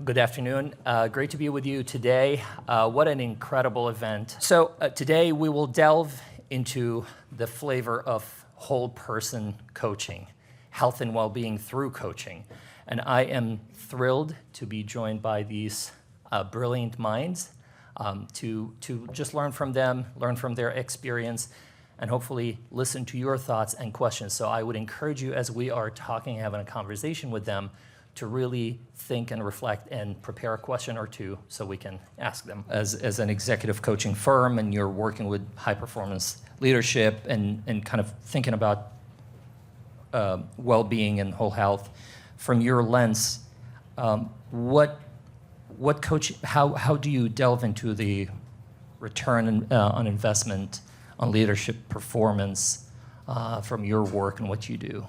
Good afternoon. Great to be with you today. What an incredible event. So today we will delve into the flavor of whole person coaching, health and well-being through coaching. And I am thrilled to be joined by these brilliant minds to just learn from them, learn from their experience, and hopefully listen to your thoughts and questions. So I would encourage you, as we are talking, having a conversation with them, to really think and reflect and prepare a question or two so we can ask them. As an executive coaching firm, and you're working with high performance leadership and kind of thinking about well-being and whole health, from your lens, what coach, how do you delve into the return on investment on leadership performance from your work and what you do?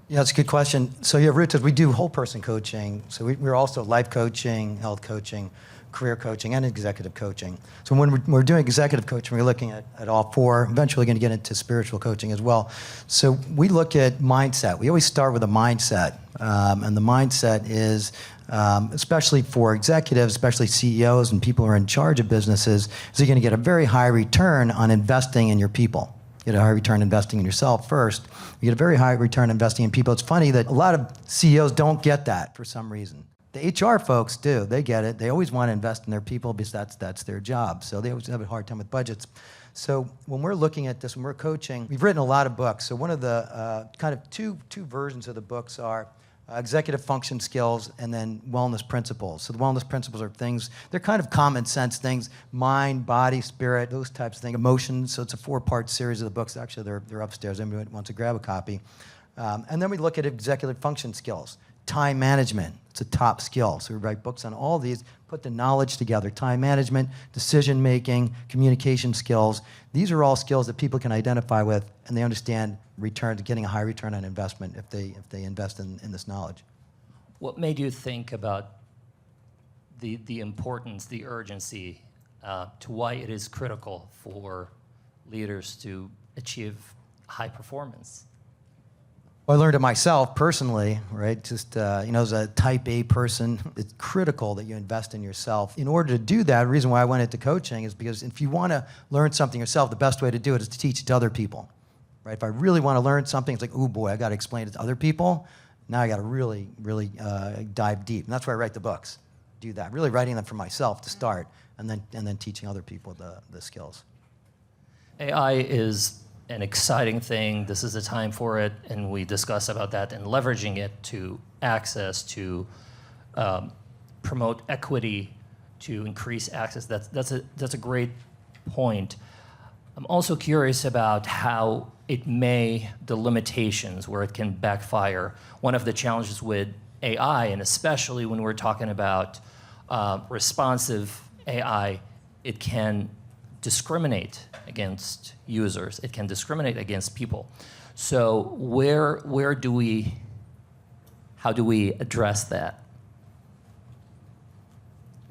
Yeah, that's a good question. So yeah, Arootah, we do whole person coaching. So we're also life coaching, health coaching, career coaching, and executive coaching. So when we're doing executive coaching, we're looking at all four, eventually going to get into spiritual coaching as well. So we look at mindset. We always start with a mindset. And the mindset is, especially for executives, especially CEOs and people who are in charge of businesses, is you're going to get a very high return on investing in your people. You get a high return investing in yourself first. You get a very high return investing in people. It's funny that a lot of CEOs don't get that for some reason. The HR folks do. They get it. They always want to invest in their people because that's their job. So they always have a hard time with budgets. So when we're looking at this, when we're coaching, we've written a lot of books. So one of the kind of two versions of the books are executive function skills and then wellness principles. So the wellness principles are things, they're kind of common sense things, mind, body, spirit, those types of things, emotions. So it's a 4-part series of the books. Actually, they're upstairs. Anybody wants to grab a copy. And then we look at executive function skills. Time management, it's a top skill. So we write books on all these, put the knowledge together. Time management, decision making, communication skills. These are all skills that people can identify with, and they understand getting a high return on investment if they invest in this knowledge. What made you think about the importance, the urgency, to why it is critical for leaders to achieve high performance? Well, I learned it myself personally, right? Just, as a type A person, it's critical that you invest in yourself. In order to do that, the reason why I went into coaching is because if you want to learn something yourself, the best way to do it is to teach it to other people, right? If I really want to learn something, it's like, oh boy, I got to explain it to other people. Now I got to really, really dive deep. And that's why I write the books, do that. Really writing them for myself to start, and then teaching other people the skills. AI is an exciting thing. This is the time for it, and we discuss about that and leveraging it to access, to promote equity, to increase access. That's a great point. I'm also curious about how the limitations where it can backfire. One of the challenges with AI, and especially when we're talking about responsive AI, it can discriminate against users. It can discriminate against people. So how do we address that?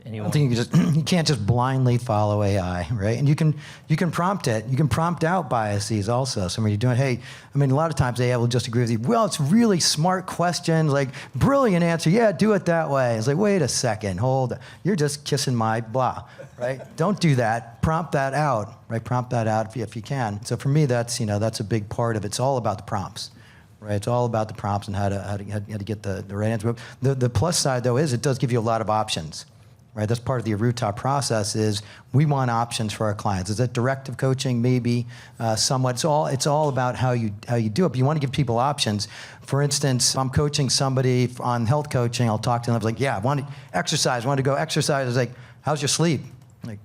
Anyone? I think you can't just blindly follow AI, right? And you can prompt it. You can prompt out biases also. So when you're doing, a lot of times AI will just agree with you. Well, it's really smart questions, like brilliant answer. Yeah, do it that way. It's like, wait a second, hold on. You're just kissing my blah, right? Don't do that. Prompt that out, right? Prompt that out if you can. So for me, that's a big part of it. It's all about the prompts. Right, it's all about the prompts and how to get the right answer. The plus side though is it does give you a lot of options. Right, that's part of the Arootah process. Is we want options for our clients. Is that directive coaching? Maybe somewhat. It's all about how you do it. But you want to give people options. For instance, if I'm coaching somebody on health coaching, I'll talk to them. I'm like, yeah, I want to exercise. I want to go exercise. I was like, how's your sleep? I'm like,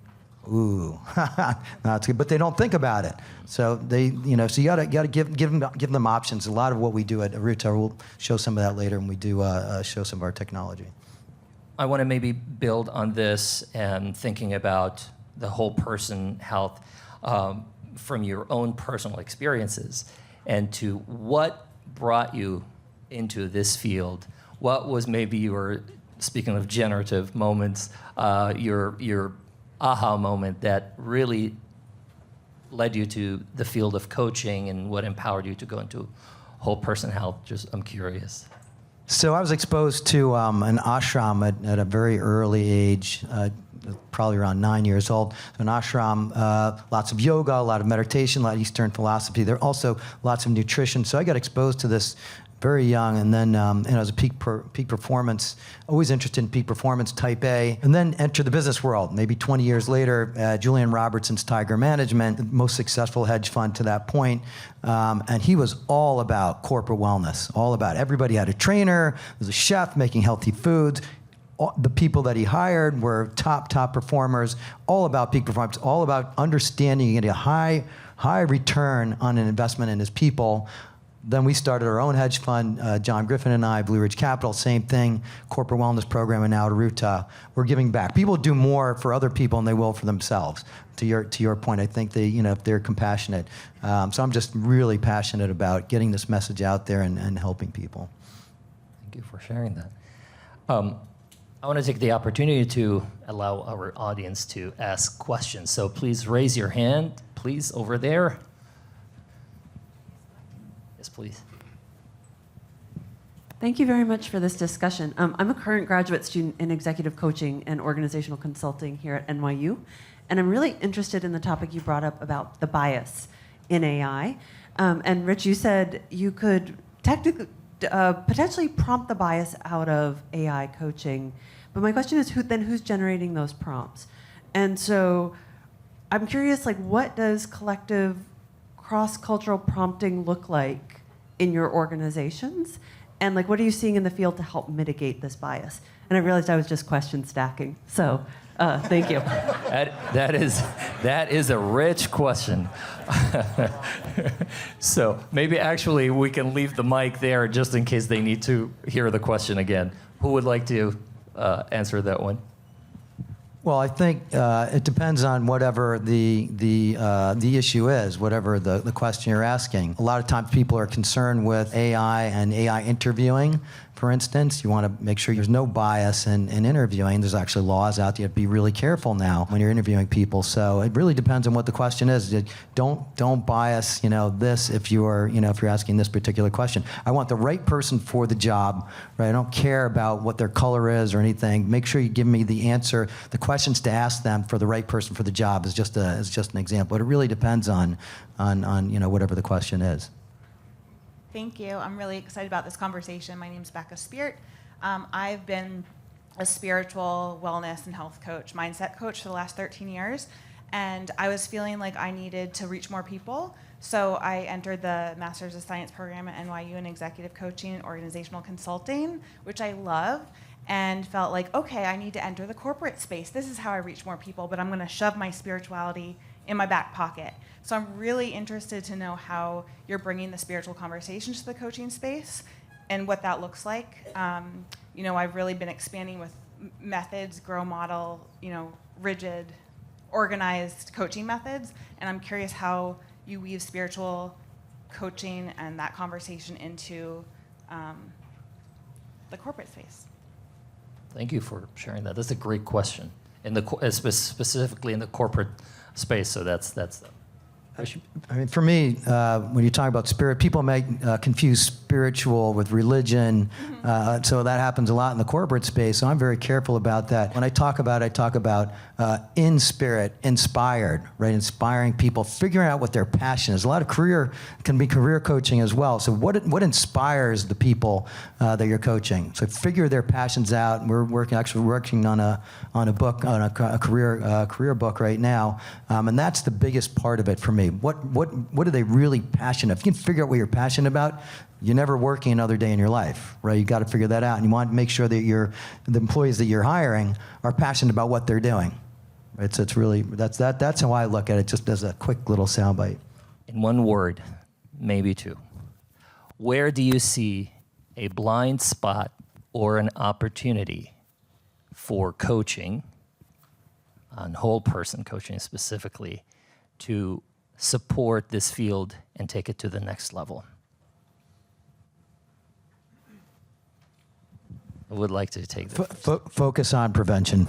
ooh, no, that's good. But they don't think about it. So they, so you gotta give them options. A lot of what we do at Arootah, we'll show some of that later when we do show some of our technology. I want to maybe build on this and thinking about the whole person health from your own personal experiences, and to what brought you into this field. What was maybe your, speaking of generative moments, your aha moment that really led you to the field of coaching, and what empowered you to go into whole person health? I'm curious. So I was exposed to an ashram at a very early age, probably around 9 years old. An ashram, lots of yoga, a lot of meditation, a lot of Eastern philosophy. There are also lots of nutrition. So I got exposed to this very young, and then as a peak performance, always interested in peak performance, type A, and then entered the business world. Maybe 20 years later, Julian Robertson's Tiger Management, the most successful hedge fund to that point, and he was all about corporate wellness, all about everybody had a trainer, there was a chef making healthy foods. The people that he hired were top performers, all about peak performance, all about understanding getting a high return on an investment in his people. Then we started our own hedge fund, John Griffin and I, Blue Ridge Capital, same thing, corporate wellness program, and now Arootah. We're giving back. People do more for other people than they will for themselves. To your point, I think if they're compassionate. So I'm just really passionate about getting this message out there and helping people. Thank you for sharing that. I want to take the opportunity to allow our audience to ask questions. So please raise your hand, please, over there. Yes, please. Thank you very much for this discussion. I'm a current graduate student in executive coaching and organizational consulting here at NYU, and I'm really interested in the topic you brought up about the bias in AI. And Rich, you said you could technically, potentially prompt the bias out of AI coaching, but my question is, who's generating those prompts? And so I'm curious, what does collective cross-cultural prompting look like in your organizations? And what are you seeing in the field to help mitigate this bias? And I realized I was just question stacking. So thank you. That is a rich question. So maybe actually we can leave the mic there just in case they need to hear the question again. Who would like to answer that one? Well, I think it depends on whatever the issue is, whatever the question you're asking. A lot of times people are concerned with AI and AI interviewing. For instance, you want to make sure there's no bias in interviewing. There's actually laws out there. You have to be really careful now when you're interviewing people. So it really depends on what the question is. Don't bias, this if you're asking this particular question. I want the right person for the job, right? I don't care about what their color is or anything. Make sure you give me the answer, the questions to ask them for the right person for the job is just an example. But it really depends on whatever the question is. Thank you. I'm really excited about this conversation. My name's Becca Speart. I've been a spiritual wellness and health coach, mindset coach for the last 13 years, and I was feeling like I needed to reach more people. So I entered the Master's of Science program at NYU in executive coaching and organizational consulting, which I love, and felt like, okay, I need to enter the corporate space. This is how I reach more people, but I'm going to shove my spirituality in my back pocket. So I'm really interested to know how you're bringing the spiritual conversation to the coaching space and what that looks like. I've really been expanding with methods, grow model, rigid, organized coaching methods, and I'm curious how you weave spiritual coaching and that conversation into the corporate space. Thank you for sharing that. That's a great question, specifically in the corporate space. So that's I mean, for me, when you talk about spirit, people may confuse spiritual with religion. So that happens a lot in the corporate space. So I'm very careful about that. When I talk about in spirit, inspired, right? Inspiring people, figuring out what their passion is. A lot of career coaching as well. So what inspires the people that you're coaching? So figure their passions out. We're working on a book, on a career book right now, and that's the biggest part of it for me. What are they really passionate? If you can figure out what you're passionate about, you're never working another day in your life, right? You got to figure that out, and you want to make sure that the employees that you're hiring are passionate about what they're doing. Right? So it's really that's how I look at it, just as a quick little soundbite. in one word, maybe two. Where do you see a blind spot or an opportunity for coaching, on whole person coaching specifically, to support this field and take it to the next level? I would like to take that. Focus on prevention.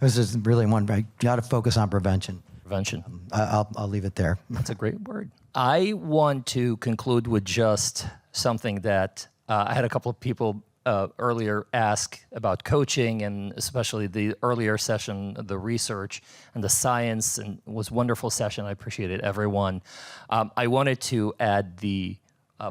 This is really one, right? You got to focus on prevention. Prevention. I'll leave it there. That's a great word. I want to conclude with just something that I had a couple of people earlier ask about coaching, and especially the earlier session, the research and the science, and it was a wonderful session. I appreciated everyone. I wanted to add the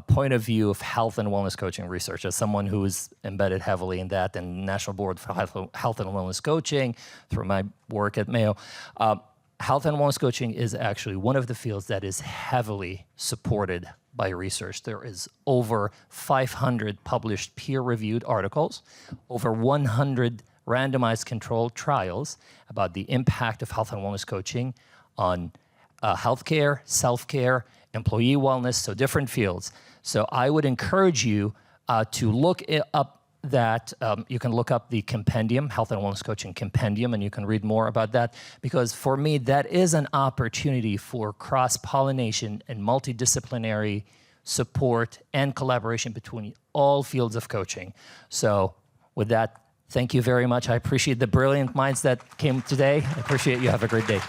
point of view of health and wellness coaching research as someone who is embedded heavily in that and National Board for Health and Wellness Coaching through my work at Mayo. Health and wellness coaching is actually one of the fields that is heavily supported by research. There is over 500 published peer-reviewed articles, over 100 randomized controlled trials about the impact of health and wellness coaching on healthcare, self-care, employee wellness, so different fields. So I would encourage you to look up that. You can look up the compendium, Health and Wellness Coaching Compendium, and you can read more about that, because for me, that is an opportunity for cross-pollination and multidisciplinary support and collaboration between all fields of coaching. So with that, thank you very much. I appreciate the brilliant minds that came today. I appreciate you. Have a great day.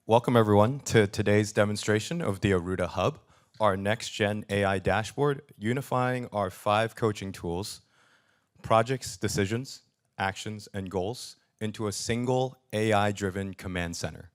Welcome everyone to today's demonstration of the Arootah Hub, our next-gen AI dashboard unifying our 5 coaching tools, projects, decisions, actions, and goals into a single AI-driven command center.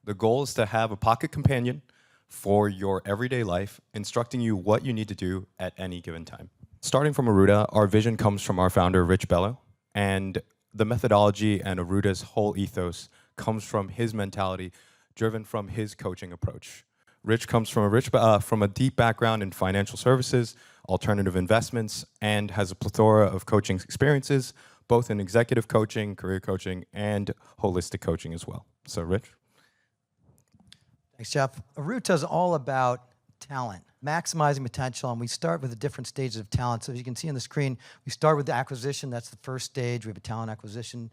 The goal is to have a pocket companion for your everyday life, instructing you what you need to do at any given time. Starting from Arootah, our vision comes from our founder, Bello, and the methodology and Arootah's whole ethos comes from his mentality, driven from his coaching approach. Rich comes from a deep background in financial services, alternative investments, and has a plethora of coaching experiences, both in executive coaching, career coaching, and holistic coaching as well. So, Rich? Thanks, Jeff. Arootah is all about talent, maximizing potential, and we start with the different stages of talent. So as you can see on the screen, we start with the acquisition. That's the first stage. We have a talent acquisition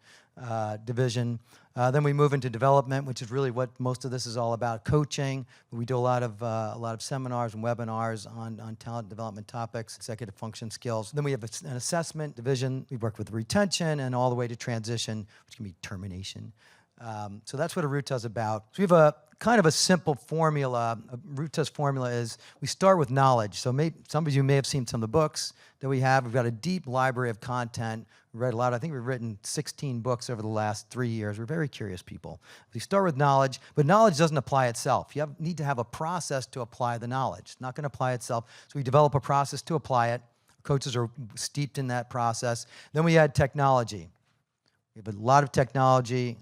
division. Then we move into development, which is really what most of this is all about, coaching. We do a lot of seminars and webinars on talent development topics, executive function skills. Then we have an assessment division. We work with retention and all the way to transition, which can be termination. So that's what Arootah is about. So we have a kind of a simple formula. Arootah's formula is we start with knowledge. So some of you may have seen some of the books that we have. We've got a deep library of content. We read a lot. I think we've written 16 books over the last 3 years. We're very curious people. We start with knowledge, but knowledge doesn't apply itself. You need to have a process to apply the knowledge. It's not going to apply itself. So we develop a process to apply it. Coaches are steeped in that process. Then we add technology. We have a lot of technology.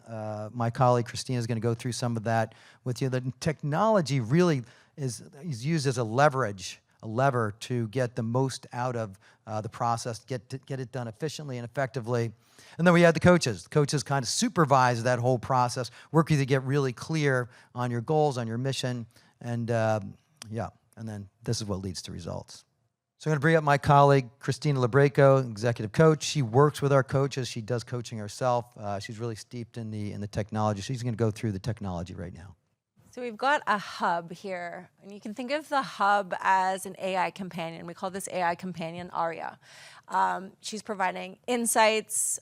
My colleague Christina is going to go through some of that with you. The technology really is used as a lever to get the most out of the process, get it done efficiently and effectively. And then we had the coaches. The coaches kind of supervise that whole process, work with you to get really clear on your goals, on your mission, and and then this is what leads to results. So I'm going to bring up my colleague, Christina Labreco, executive coach. She works with our coaches. She does coaching herself. She's really steeped in the technology. She's going to go through the technology right now. So we've got a hub here, and you can think of the hub as an AI companion. We call this AI companion Aria. She's providing insights,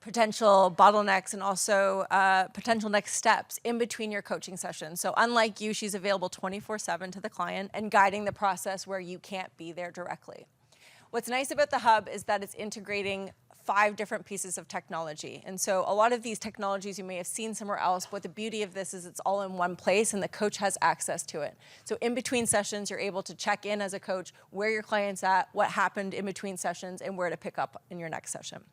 potential bottlenecks, and also potential next steps in between your coaching sessions. So unlike you, she's available 24/7 to the client and guiding the process where you can't be there directly. What's nice about the hub is that it's integrating 5 different pieces of technology. And so a lot of these technologies you may have seen somewhere else, but the beauty of this is it's all in one place and the coach has access to it. So in between sessions, you're able to check in as a coach where your client's at, what happened in between sessions, and where to pick up in your next session.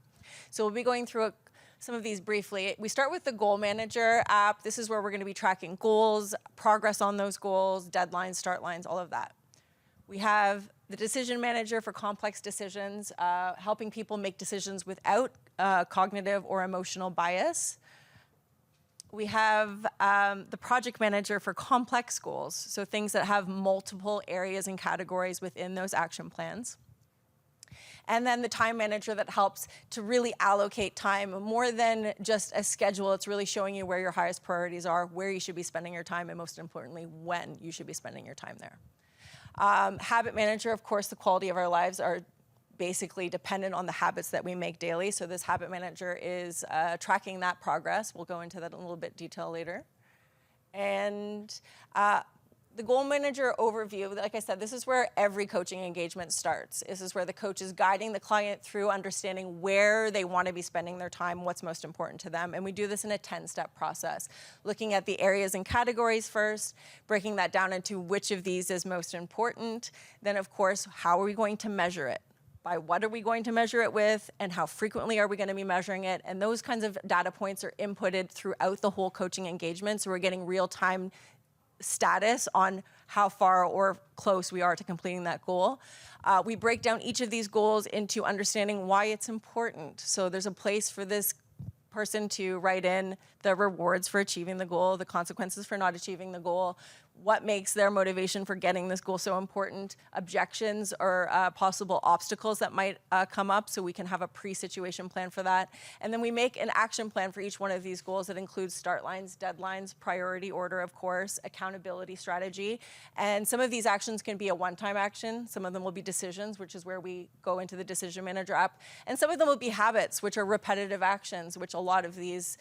So we'll be going through some of these briefly. We start with the Goal Manager app. This is where we're going to be tracking goals, progress on those goals, deadlines, start lines, all of that. We have the Decision Manager for complex decisions, helping people make decisions without cognitive or emotional bias. We have the Project Manager for complex goals, so things that have multiple areas and categories within those action plans. And then the Time Manager that helps to really allocate time more than just a schedule. It's really showing you where your highest priorities are, where you should be spending your time, and most importantly, when you should be spending your time there. Habit Manager, of course, the quality of our lives are basically dependent on the habits that we make daily. So this Habit Manager is tracking that progress. We'll go into that in a little bit detail later. And the goal manager overview, like I said, this is where every coaching engagement starts. This is where the coach is guiding the client through understanding where they want to be spending their time, what's most important to them. And we do this in a 10-step process, looking at the areas and categories first, breaking that down into which of these is most important. Then, of course, how are we going to measure it? By what are we going to measure it with, and how frequently are we going to be measuring it? And those kinds of data points are inputted throughout the whole coaching engagement, so we're getting real-time status on how far or close we are to completing that goal. We break down each of these goals into understanding why it's important. So there's a place for this person to write in the rewards for achieving the goal, the consequences for not achieving the goal, what makes their motivation for getting this goal so important, objections or possible obstacles that might come up, so we can have a pre-situation plan for that. And then we make an action plan for each one of these goals that includes start lines, deadlines, priority order, of course, accountability strategy. And some of these actions can be a one-time action. Some of them will be decisions, which is where we go into the decision manager app. And some of them will be habits, which are repetitive actions, which a lot of these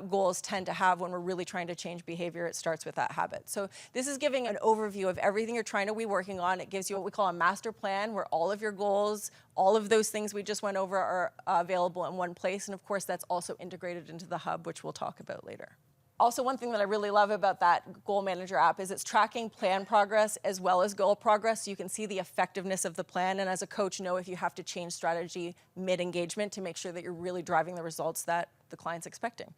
goals tend to have when we're really trying to change behavior. It starts with that habit. So this is giving an overview of everything you're trying to be working on. It gives you what we call a master plan, where all of your goals, all of those things we just went over are available in one place. And of course, that's also integrated into the hub, which we'll talk about later. Also, one thing that I really love about that Goal Manager app is it's tracking plan progress as well as goal progress, so you can see the effectiveness of the plan, and as a coach, know if you have to change strategy mid-engagement to make sure that you're really driving the results that the client's expecting.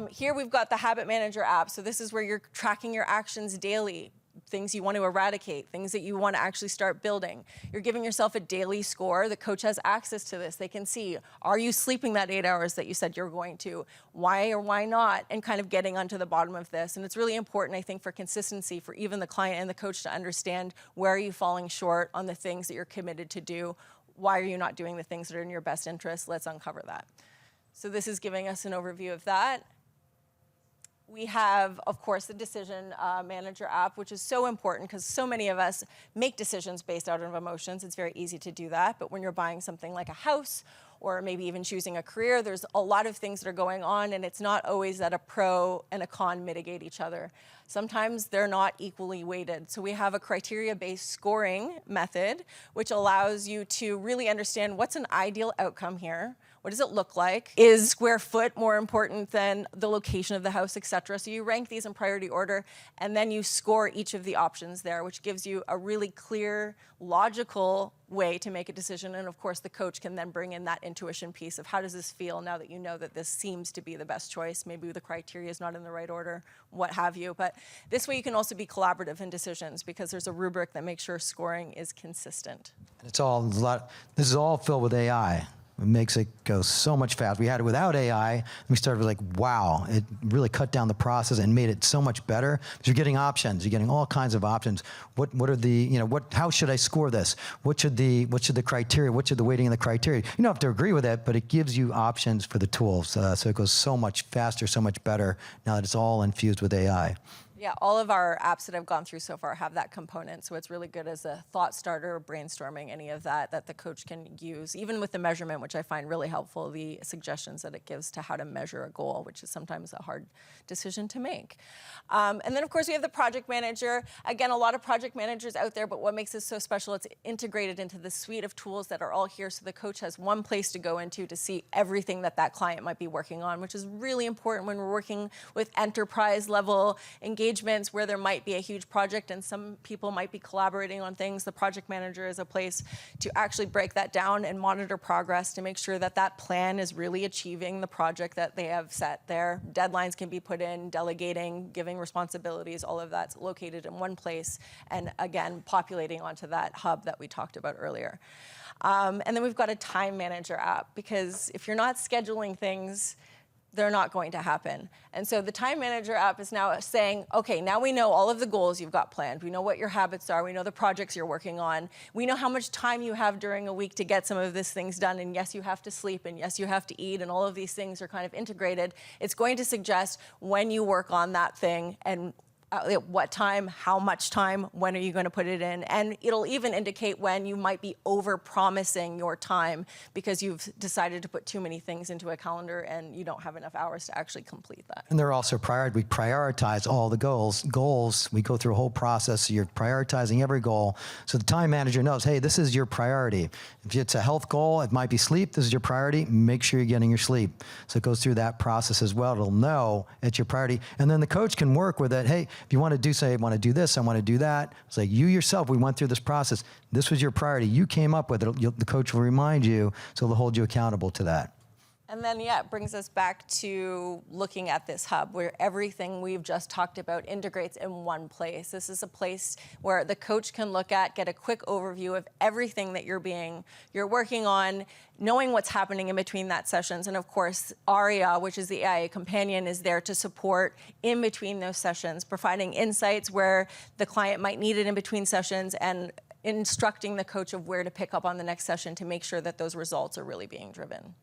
Here we've got the Habit Manager app, so this is where you're tracking your actions daily, things you want to eradicate, things that you want to actually start building. You're giving yourself a daily score. The coach has access to this. They can see, are you sleeping that 8 hours that you said you're going to? Why or why not? And kind of getting onto the bottom of this. And it's really important, I think, for consistency for even the client and the coach to understand where are you falling short on the things that you're committed to do? Why are you not doing the things that are in your best interest? Let's uncover that. So this is giving us an overview of that. We have, of course, the Decision Manager app, which is so important because so many of us make decisions based out of emotions. It's very easy to do that. But when you're buying something like a house or maybe even choosing a career, there's a lot of things that are going on, and it's not always that a pro and a con mitigate each other. Sometimes they're not equally weighted. So we have a criteria-based scoring method, which allows you to really understand what's an ideal outcome here. What does it look like? Is square foot more important than the location of the house, et cetera? So you rank these in priority order, and then you score each of the options there, which gives you a really clear, logical way to make a decision. And of course, the coach can then bring in that intuition piece of how does this feel now that you know that this seems to be the best choice. Maybe the criteria is not in the right order, what have you. But this way you can also be collaborative in decisions because there's a rubric that makes sure scoring is consistent. It's all a lot. This is all filled with AI. It makes it go so much faster. We had it without AI, and we started like, wow, it really cut down the process and made it so much better. Because you're getting options, you're getting all kinds of options. What are the, you know, how should I score this? What should the criteria, what should the weighting of the criteria? You don't have to agree with it, but it gives you options for the tools. So it goes so much faster, so much better now that it's all infused with AI. Yeah, all of our apps that I've gone through so far have that component, so it's really good as a thought starter, brainstorming, any of that the coach can use, even with the measurement, which I find really helpful, the suggestions that it gives to how to measure a goal, which is sometimes a hard decision to make. And then, of course, we have the project manager. Again, a lot of project managers out there, but what makes this so special, it's integrated into the suite of tools that are all here, so the coach has one place to go into to see everything that client might be working on, which is really important when we're working with enterprise-level engagements where there might be a huge project and some people might be collaborating on things. The project manager is a place to actually break that down and monitor progress to make sure that plan is really achieving the project that they have set there. Deadlines can be put in, delegating, giving responsibilities, all of that's located in one place, and again, populating onto that hub that we talked about earlier. And then we've got a time manager app, because if you're not scheduling things, they're not going to happen. And so the Time Manager app is now saying, okay, now we know all of the goals you've got planned. We know what your habits are. We know the projects you're working on. We know how much time you have during a week to get some of these things done. And yes, you have to sleep, and yes, you have to eat, and all of these things are kind of integrated. It's going to suggest when you work on that thing and at what time, how much time, when are you going to put it in? And it'll even indicate when you might be over-promising your time because you've decided to put too many things into a calendar and you don't have enough hours to actually complete that. And they're also we prioritize all the goals. We go through a whole process. So you're prioritizing every goal. So the time manager knows, hey, this is your priority. If it's a health goal, it might be sleep. This is your priority. Make sure you're getting your sleep. So it goes through that process as well. It'll know it's your priority. And then the coach can work with it. Hey, if you want to do, say, I want to do this, I want to do that. It's like you yourself, we went through this process. This was your priority. You came up with it. The coach will remind you, so they'll hold you accountable to that. And then, yeah, it brings us back to looking at this hub where everything we've just talked about integrates in one place. This is a place where the coach can look at, get a quick overview of everything that you're working on, knowing what's happening in between that sessions. And of course, Aria, which is the AI companion, is there to support in between those sessions, providing insights where the client might need it in between sessions and instructing the coach of where to pick up on the next session to make sure that those results are really being driven.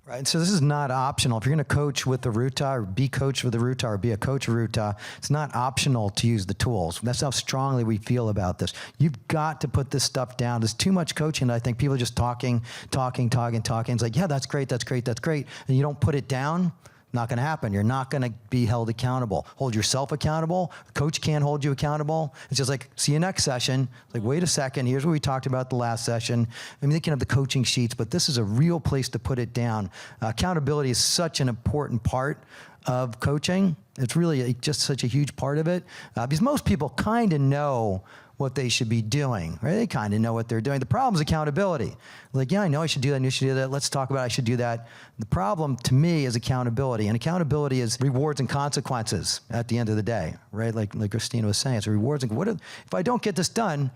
Right, so this is not optional. If you're going to coach with Arootah or be coached with Arootah or be a coach of Arootah, it's not optional to use the tools. That's how strongly we feel about this. You've got to put this stuff down. There's too much coaching. I think people are just talking. It's like, yeah, that's great. And you don't put it down. Not going to happen. You're not going to be held accountable. Hold yourself accountable. Coach can't hold you accountable. It's just like, see you next session. It's like, wait a second. Here's what we talked about the last session. I mean, they can have the coaching sheets, but this is a real place to put it down. Accountability is such an important part of coaching. It's really just such a huge part of it because most people kind of know what they should be doing, right? They kind of know what they're doing. The problem is accountability. Like, yeah, I know I should do that, and you should do that. Let's talk about I should do that. The problem to me is accountability, and accountability is rewards and consequences at the end of the day, right? Like Christina was saying, it's rewards and if I don't get this done,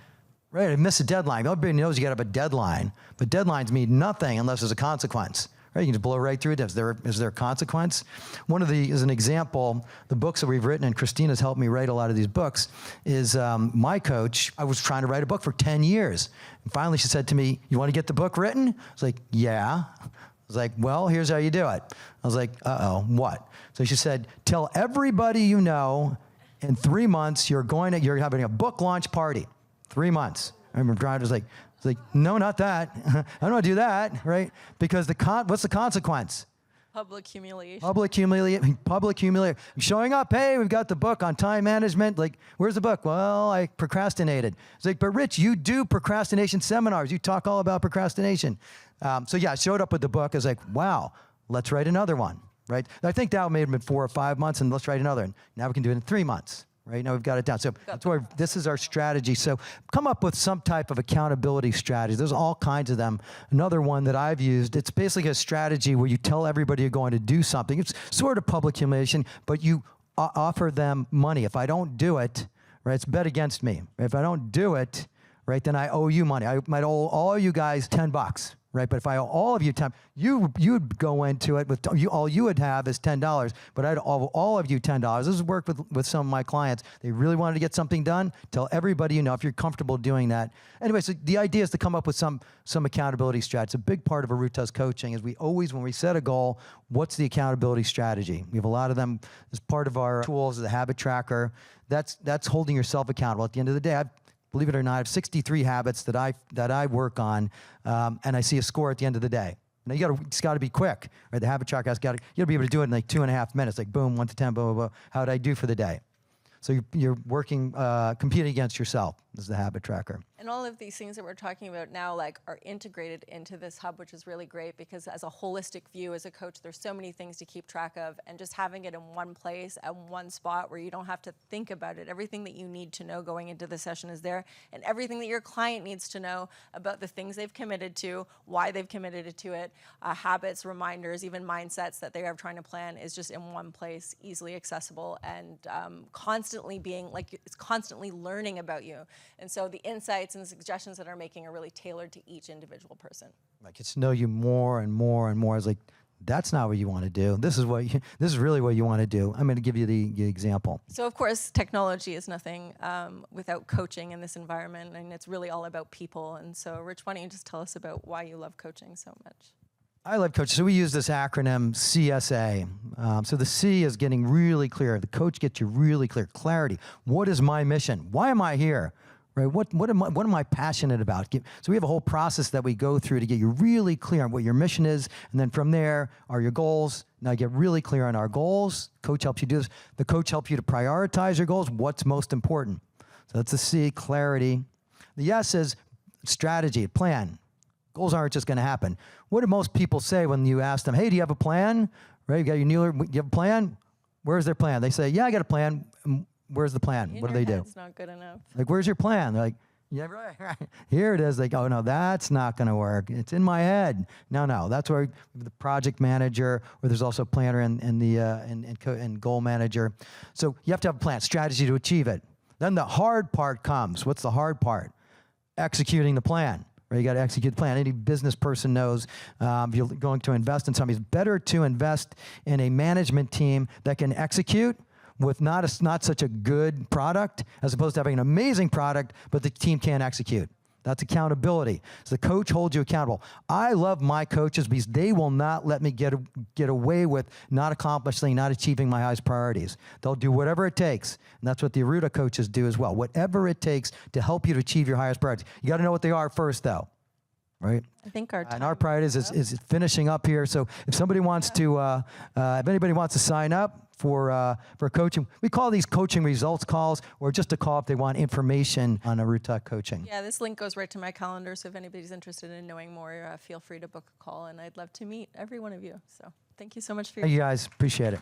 right? I miss a deadline. Everybody knows you got to have a deadline, but deadlines mean nothing unless there's a consequence. Right, you can just blow right through it. Is there a consequence? As an example, the books that we've written, and Christina's helped me write a lot of these books, is my coach. I was trying to write a book for 10 years. And finally she said to me, you want to get the book written? I was like, yeah. I was like, well, here's how you do it. I was like, uh-oh, what? So she said, tell everybody you know in 3 months you're having a book launch party. 3 months. I remember driving, I was like, no, not that. I don't want to do that, right? Because what's the consequence? Public humiliation. Public humiliation. I'm showing up, hey, we've got the book on time management. Like, where's the book? Well, I procrastinated. It's like, but Rich, you do procrastination seminars. You talk all about procrastination. So yeah, I showed up with the book. I was like, wow, let's write another one, right? I think that may have been 4 or 5 months, and let's write another. And now we can do it in 3 months. Right now we've got it down. So that's why this is our strategy. So come up with some type of accountability strategy. There's all kinds of them. Another one that I've used, it's basically a strategy where you tell everybody you're going to do something. It's sort of public humiliation, but you offer them money. If I don't do it, right, it's bet against me. If I don't do it, right, then I owe you money. I might owe all you guys $10. Right, but if I owe all of you time, you'd go into it with all you would have is $10, but I'd owe all of you $10. This has worked with some of my clients. They really wanted to get something done. Tell everybody you know if you're comfortable doing that. Anyway, so the idea is to come up with some accountability strategy. It's a big part of Arootah's coaching. Is we always, when we set a goal, what's the accountability strategy? We have a lot of them as part of our tools, the habit tracker. That's holding yourself accountable. At the end of the day, believe it or not, I have 63 habits that I work on, and I see a score at the end of the day. Now it's got to be quick, right? The habit tracker you got to be able to do it in like 2.5 minutes, like boom, 1 to 10, blah, blah, blah. How did I do for the day? So you're working, competing against yourself is the habit tracker. And all of these things that we're talking about now are integrated into this hub, which is really great because as a holistic view as a coach, there's so many things to keep track of, and just having it in one place at one spot where you don't have to think about it. Everything that you need to know going into the session is there, and everything that your client needs to know about the things they've committed to, why they've committed to it, habits, reminders, even mindsets that they are trying to plan is just in one place, easily accessible, and constantly it's constantly learning about you. And so the insights and the suggestions that are making are really tailored to each individual person. I get to know you more and more and more. It's like, that's not what you want to do. This is really what you want to do. I'm going to give you the example. So of course, technology is nothing without coaching in this environment, and it's really all about people. And so Rich, why don't you just tell us about why you love coaching so much? I love coaches. So we use this acronym CSA. So the C is getting really clear. The coach gets you really clear. Clarity. What is my mission? Why am I here? Right? What am I passionate about? So we have a whole process that we go through to get you really clear on what your mission is, and then from there are your goals. Now you get really clear on our goals. Coach helps you do this. The coach helps you to prioritize your goals. What's most important? So that's the C, clarity. The S is strategy, plan. Goals aren't just going to happen. What do most people say when you ask them, hey, do you have a plan? Right? You got your Mueller, do you have a plan? Where's their plan? They say, yeah, I got a plan. Where's the plan? In What do your they do? head's not good enough. Like, where's your plan? They're like, yeah, right. Here it is. They go, no, that's not going to work. It's in my head. No. That's where the project manager, or there's also a planner and goal manager. So you have to have a plan, strategy to achieve it. Then the hard part comes. What's the hard part? Executing the plan. Right, you got to execute the plan. Any business person knows if you're going to invest in something, it's better to invest in a management team that can execute with not such a good product, as opposed to having an amazing product, but the team can't execute. That's accountability. So the coach holds you accountable. I love my coaches because they will not let me get away with not accomplishing, not achieving my highest priorities. They'll do whatever it takes. And that's what the Arootah coaches do as well. Whatever it takes to help you to achieve your highest priorities. You got to know what they are first, though. Right? I think our and our priority is finishing up here. So if somebody wants to, if anybody wants to sign up for coaching, we call these coaching results calls, or just a call if they want information on Arootah coaching. Yeah, this link goes right to my calendar, so if anybody's interested in knowing more, feel free to book a call, and I'd love to meet every one of you. So thank you so much for your Thank you guys. Appreciate it.